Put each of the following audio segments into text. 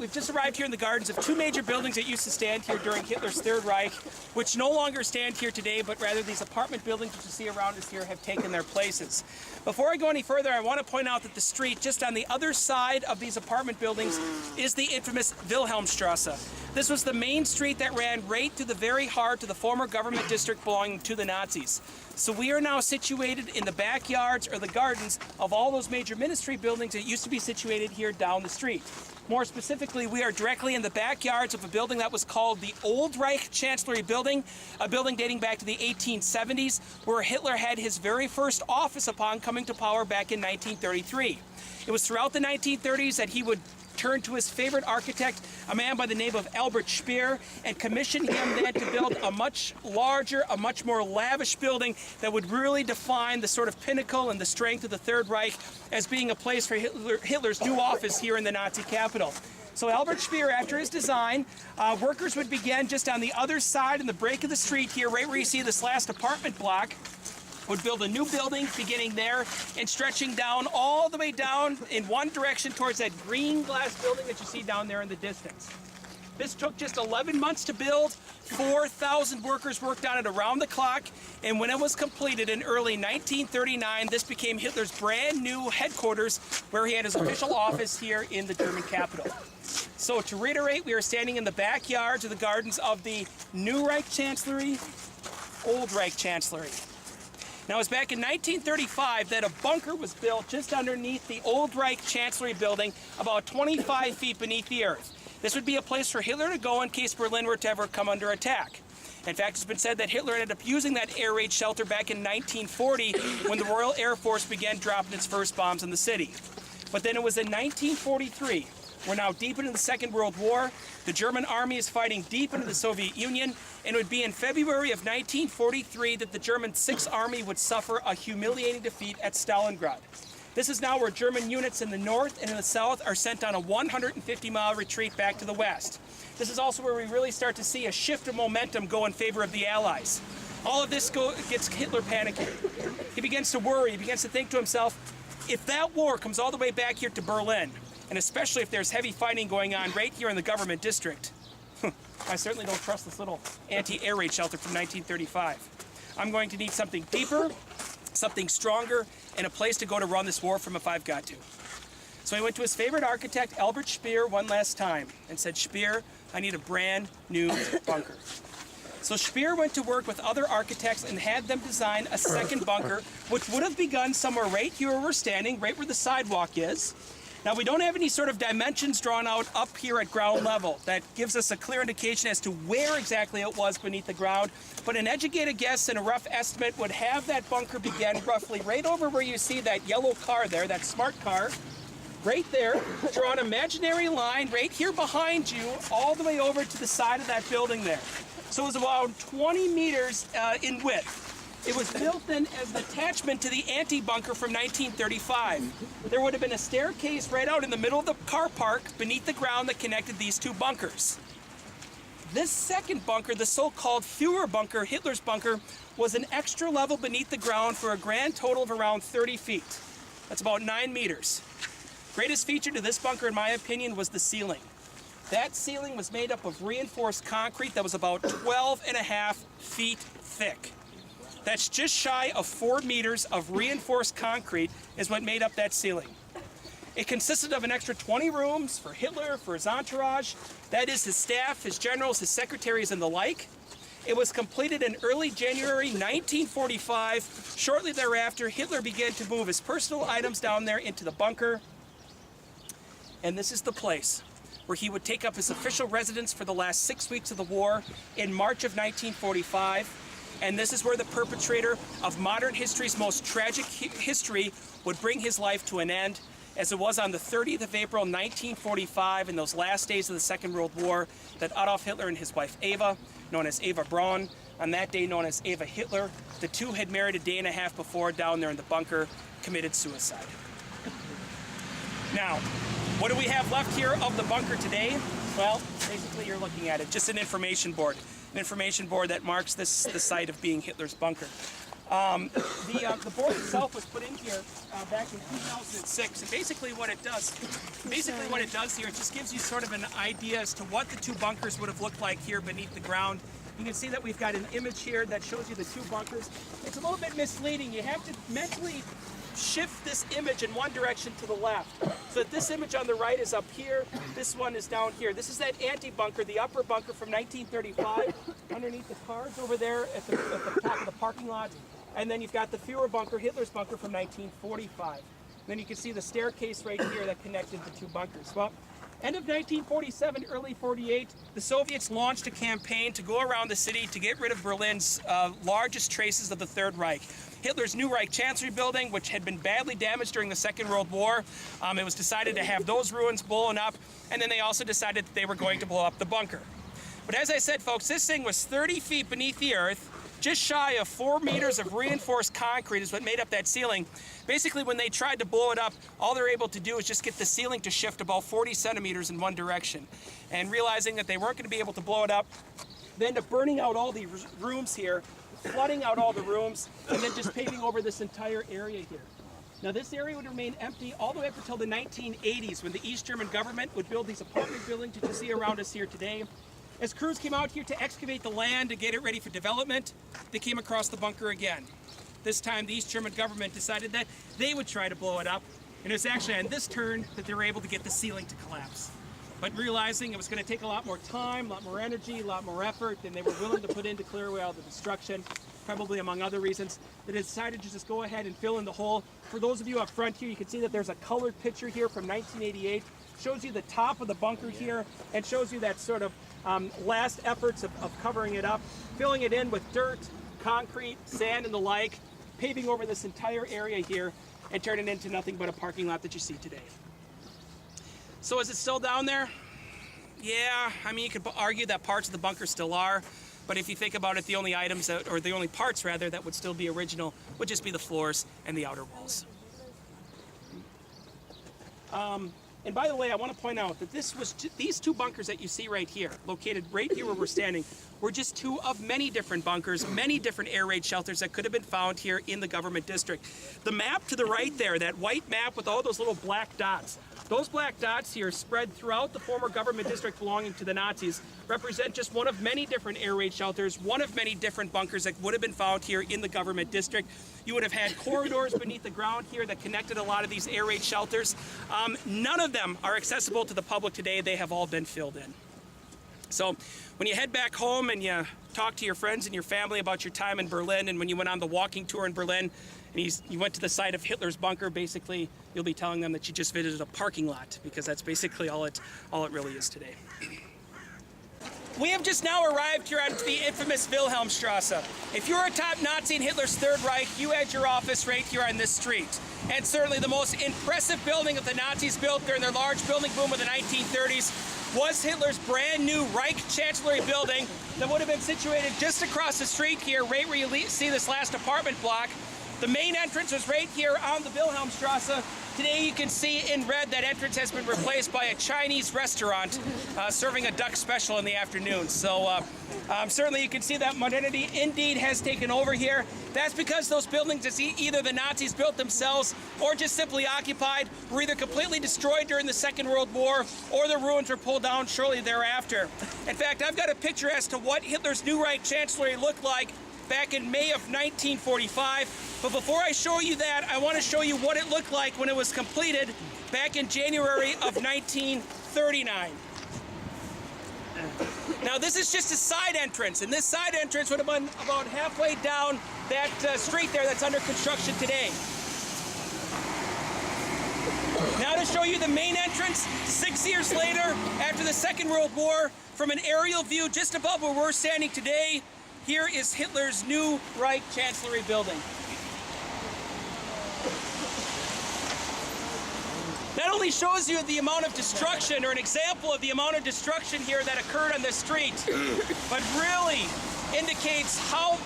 we've just arrived here in the gardens of two major buildings that used to stand here during Hitler's Third Reich, which no longer stand here today, but rather these apartment buildings which you see around us here have taken their places. Before I go any further, I want to point out that the street just on the other side of these apartment buildings is the infamous Wilhelmstrasse. This was the main street that ran right through the very heart of the former government district belonging to the Nazis. So we are now situated in the backyards or the gardens of all those major ministry buildings that used to be situated here down the street. More specifically, we are directly in the backyards of a building that was called the Old Reich Chancellery Building, a building dating back to the 1870s, where Hitler had his very first office upon coming to power back in 1933. It was throughout the 1930s that he would turn to his favorite architect, a man by the name of Albert Speer, and commissioned him then to build a much larger, a much more lavish building that would really define the sort of pinnacle and the strength of the Third Reich as being a place for Hitler's new office here in the Nazi capital. So Albert Speer, after his design, workers would begin just on the other side in the break of the street here, right where you see this last apartment block, would build a new building beginning there and stretching down all the way down in one direction towards that green glass building that you see down there in the distance. This took just 11 months to build. 4,000 workers worked on it around the clock, and when it was completed in early 1939, this became Hitler's brand new headquarters where he had his official office here in the German capital. So to reiterate, we are standing in the backyards of the gardens of the New Reich Chancellery, Old Reich Chancellery. Now, it was back in 1935 that a bunker was built just underneath the Old Reich Chancellery building, about 25 feet beneath the earth. This would be a place for Hitler to go in case Berlin were to ever come under attack. In fact, it's been said that Hitler ended up using that air raid shelter back in 1940 when the Royal Air Force began dropping its first bombs in the city. But then it was in 1943. We're now deep into the Second World War. The German army is fighting deep into the Soviet Union, and it would be in February of 1943 that the German Sixth Army would suffer a humiliating defeat at Stalingrad. This is now where German units in the north and in the south are sent on a 150-mile retreat back to the west. This is also where we really start to see a shift of momentum go in favor of the Allies. All of this gets Hitler panicking. He begins to worry. He begins to think to himself, if that war comes all the way back here to Berlin, and especially if there's heavy fighting going on right here in the government district, I certainly don't trust this little anti-air raid shelter from 1935. I'm going to need something deeper, something stronger, and a place to go to run this war from if I've got to. So he went to his favorite architect, Albert Speer, one last time and said, Speer, I need a brand new bunker. So Speer went to work with other architects and had them design a second bunker, which would have begun somewhere right here where we're standing, right where the sidewalk is. Now, we don't have any sort of dimensions drawn out up here at ground level. That gives us a clear indication as to where exactly it was beneath the ground. But an educated guess and a rough estimate would have that bunker begin roughly right over where you see that yellow car there, that smart car, right there. Draw an imaginary line right here behind you, all the way over to the side of that building there. So it was about 20 meters in width. It was built then as an attachment to the anti-bunker from 1935. There would have been a staircase right out in the middle of the car park beneath the ground that connected these two bunkers. This second bunker, the so-called Führer bunker, Hitler's bunker, was an extra level beneath the ground for a grand total of around 30 feet. That's about 9 meters. Greatest feature to this bunker, in my opinion, was the ceiling. That ceiling was made up of reinforced concrete that was about 12.5 feet thick. That's just shy of 4 meters of reinforced concrete is what made up that ceiling. It consisted of an extra 20 rooms for Hitler, for his entourage, that is his staff, his generals, his secretaries, and the like. It was completed in early January 1945. Shortly thereafter, Hitler began to move his personal items down there into the bunker. And this is the place where he would take up his official residence for the last 6 weeks of the war in March of 1945. And this is where the perpetrator of modern history's most tragic history would bring his life to an end, as it was on the 30th of April 1945, in those last days of the Second World War, that Adolf Hitler and his wife Eva, known as Eva Braun, on that day known as Eva Hitler, the two had married a day and a half before down there in the bunker, committed suicide. Now, what do we have left here of the bunker today? Well, basically you're looking at it, just an information board. An information board that marks the site of being Hitler's bunker. The board itself was put in here back in 2006, and basically what it does here, it just gives you sort of an idea as to what the two bunkers would have looked like here beneath the ground. You can see that we've got an image here that shows you the two bunkers. It's a little bit misleading. You have to mentally shift this image in one direction to the left. So that this image on the right is up here, this one is down here. This is that anti-bunker, the upper bunker from 1935, underneath the cars over there at the top of the parking lot. And then you've got the Führer bunker, Hitler's bunker from 1945. And then you can see the staircase right here that connected the two bunkers. Well, end of 1947, early 48, the Soviets launched a campaign to go around the city to get rid of Berlin's largest traces of the Third Reich. Hitler's new Reich Chancellery building, which had been badly damaged during the Second World War. It was decided to have those ruins blown up, and then they also decided that they were going to blow up the bunker. But as I said, folks, this thing was 30 feet beneath the earth. Just shy of 4 meters of reinforced concrete is what made up that ceiling. Basically, when they tried to blow it up, all they were able to do is just get the ceiling to shift about 40 centimeters in one direction. And realizing that they weren't going to be able to blow it up, they ended up burning out all the rooms here, flooding out all the rooms, and then just paving over this entire area here. Now, this area would remain empty all the way up until the 1980s, when the East German government would build these apartment buildings that you see around us here today. As crews came out here to excavate the land to get it ready for development, they came across the bunker again. This time, the East German government decided that they would try to blow it up, and it was actually on this turn that they were able to get the ceiling to collapse. But realizing it was going to take a lot more time, a lot more energy, a lot more effort than they were willing to put in to clear away all the destruction, probably among other reasons, they decided to just go ahead and fill in the hole. For those of you up front here, you can see that there's a colored picture here from 1988. Shows you the top of the bunker here, and shows you that sort of last efforts of covering it up, filling it in with dirt, concrete, sand, and the like, paving over this entire area here, and turning it into nothing but a parking lot that you see today. So is it still down there? Yeah, I mean, you could argue that parts of the bunker still are, but if you think about it, the only items that, or the only parts rather, that would still be original would just be the floors and the outer walls. And by the way, I want to point out that these two bunkers that you see right here, located right here where we're standing, were just two of many different bunkers, many different air raid shelters that could have been found here in the government district. The map to the right there, that white map with all those little black dots, those black dots here spread throughout the former government district belonging to the Nazis represent just one of many different air raid shelters, one of many different bunkers that would have been found here in the government district. You would have had corridors beneath the ground here that connected a lot of these air raid shelters. None of them are accessible to the public today. They have all been filled in. So when you head back home and you talk to your friends and your family about your time in Berlin, and when you went on the walking tour in Berlin, and you went to the site of Hitler's bunker, basically, you'll be telling them that you just visited a parking lot, because that's basically all it really is today. We have just now arrived here at the infamous Wilhelmstrasse. If you were a top Nazi in Hitler's Third Reich, you had your office right here on this street. And certainly the most impressive building that the Nazis built during their large building boom of the 1930s was Hitler's brand new Reich Chancellery building that would have been situated just across the street here, right where you see this last apartment block. The main entrance was right here on the Wilhelmstrasse. Today you can see in red that entrance has been replaced by a Chinese restaurant serving a duck special in the afternoon. So certainly you can see that modernity indeed has taken over here. That's because those buildings, it's either the Nazis built themselves or just simply occupied, were either completely destroyed during the Second World War or the ruins were pulled down shortly thereafter. In fact, I've got a picture as to what Hitler's new Reich Chancellery looked like back in May of 1945. But before I show you that, I want to show you what it looked like when it was completed back in January of 1939. Now this is just a side entrance, and this side entrance would have been about halfway down that street there that's under construction today. Now to show you the main entrance, 6 years later, after the Second World War, from an aerial view just above where we're standing today, here is Hitler's new Reich Chancellery building. Not only shows you the amount of destruction, or an example of the amount of destruction here that occurred on this street, but really indicates how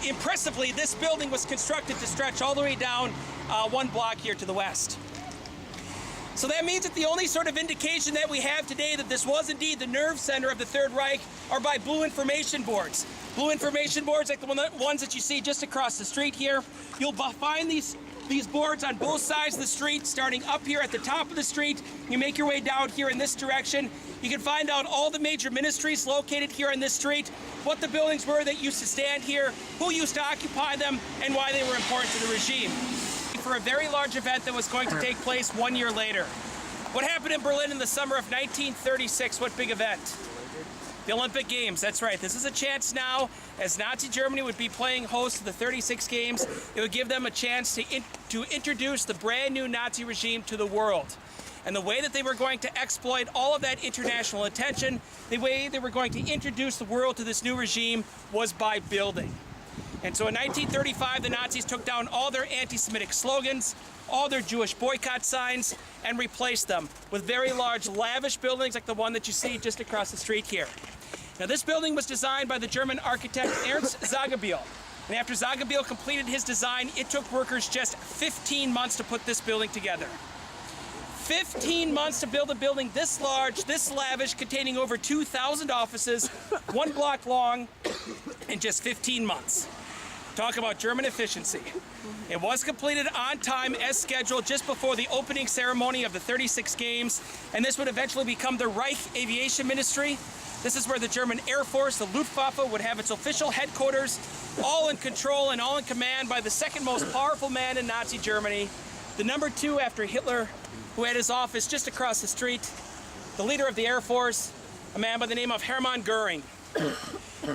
impressively this building was constructed to stretch all the way down one block here to the west. So that means that the only sort of indication that we have today that this was indeed the nerve center of the Third Reich are by blue information boards. Blue information boards like the ones that you see just across the street here. You'll find these boards on both sides of the street, starting up here at the top of the street. You make your way down here in this direction. You can find out all the major ministries located here on this street, what the buildings were that used to stand here, who used to occupy them, and why they were important to the regime. For a very large event that was going to take place 1 year later. What happened in Berlin in the summer of 1936? What big event? The Olympic Games, that's right. This is a chance now, as Nazi Germany would be playing host to the 36 Games, it would give them a chance to introduce the brand new Nazi regime to the world. And the way that they were going to exploit all of that international attention, the way they were going to introduce the world to this new regime was by building. And so in 1935, the Nazis took down all their anti-Semitic slogans, all their Jewish boycott signs, and replaced them with very large, lavish buildings like the one that you see just across the street here. Now, this building was designed by the German architect Ernst Zagebiel. And after Zagebiel completed his design, it took workers just 15 months to put this building together. 15 months to build a building this large, this lavish, containing over 2,000 offices, 1 block long, in just 15 months. Talk about German efficiency. It was completed on time as scheduled just before the opening ceremony of the 36 Games, and this would eventually become the Reich Aviation Ministry. This is where the German Air Force, the Luftwaffe, would have its official headquarters, all in control and all in command by the second most powerful man in Nazi Germany, the number 2 after Hitler, who had his office just across the street, the leader of the Air Force, a man by the name of Hermann Goering.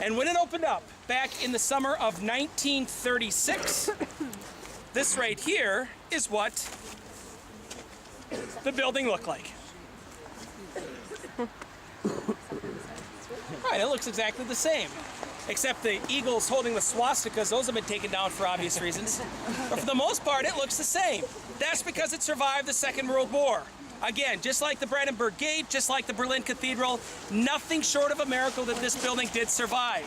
And when it opened up back in the summer of 1936, this right here is what the building looked like. Right, it looks exactly the same, except the eagles holding the swastikas, those have been taken down for obvious reasons. But for the most part, it looks the same. That's because it survived the Second World War. Again, just like the Brandenburg Gate, just like the Berlin Cathedral, nothing short of a miracle that this building did survive.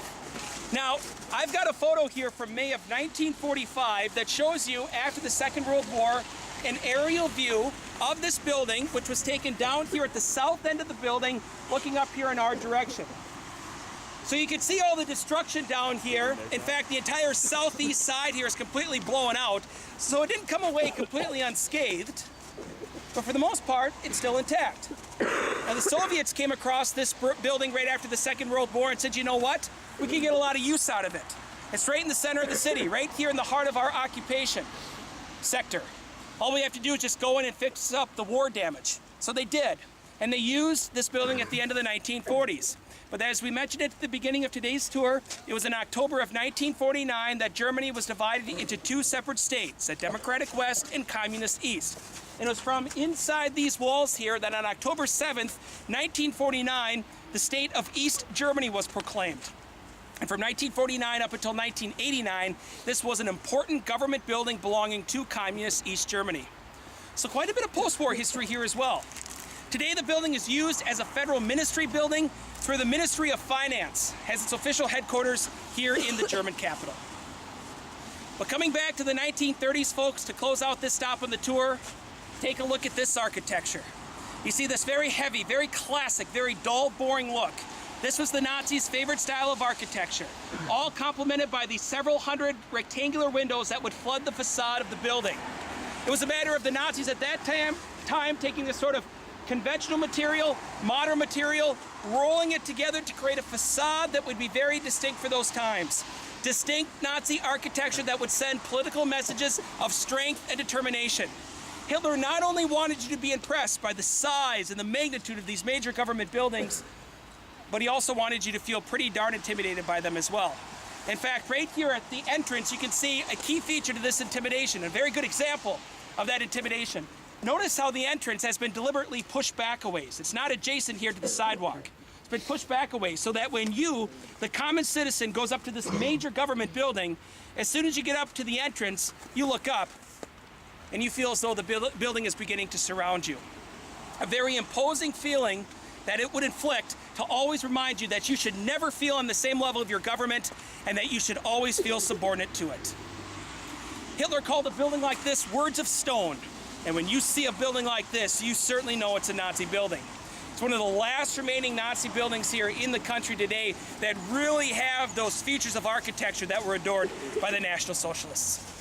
Now, I've got a photo here from May of 1945 that shows you, after the Second World War, an aerial view of this building, which was taken down here at the south end of the building, looking up here in our direction. So you can see all the destruction down here. In fact, the entire southeast side here is completely blown out, so it didn't come away completely unscathed. But for the most part, it's still intact. Now, the Soviets came across this building right after the Second World War and said, you know what? We can get a lot of use out of it. It's right in the center of the city, right here in the heart of our occupation sector. All we have to do is just go in and fix up the war damage. So they did. And they used this building at the end of the 1940s. But as we mentioned at the beginning of today's tour, it was in October of 1949 that Germany was divided into 2 separate states, a democratic West and communist East. And it was from inside these walls here that on October 7th, 1949, the state of East Germany was proclaimed. And from 1949 up until 1989, this was an important government building belonging to communist East Germany. So quite a bit of post-war history here as well. Today, the building is used as a federal ministry building. It's where the Ministry of Finance has its official headquarters here in the German capital. But coming back to the 1930s, folks, to close out this stop on the tour, take a look at this architecture. You see this very heavy, very classic, very dull, boring look. This was the Nazis' favorite style of architecture, all complemented by these several hundred rectangular windows that would flood the facade of the building. It was a matter of the Nazis at that time taking this sort of conventional material, modern material, rolling it together to create a facade that would be very distinct for those times. Distinct Nazi architecture that would send political messages of strength and determination. Hitler not only wanted you to be impressed by the size and the magnitude of these major government buildings, but he also wanted you to feel pretty darn intimidated by them as well. In fact, right here at the entrance, you can see a key feature to this intimidation, a very good example of that intimidation. Notice how the entrance has been deliberately pushed back a ways. It's not adjacent here to the sidewalk. It's been pushed back a ways so that when you, the common citizen, goes up to this major government building, as soon as you get up to the entrance, you look up and you feel as though the building is beginning to surround you. A very imposing feeling that it would inflict to always remind you that you should never feel on the same level of your government and that you should always feel subordinate to it. Hitler called a building like this words of stone. And when you see a building like this, you certainly know it's a Nazi building. It's one of the last remaining Nazi buildings here in the country today that really have those features of architecture that were adored by the National Socialists.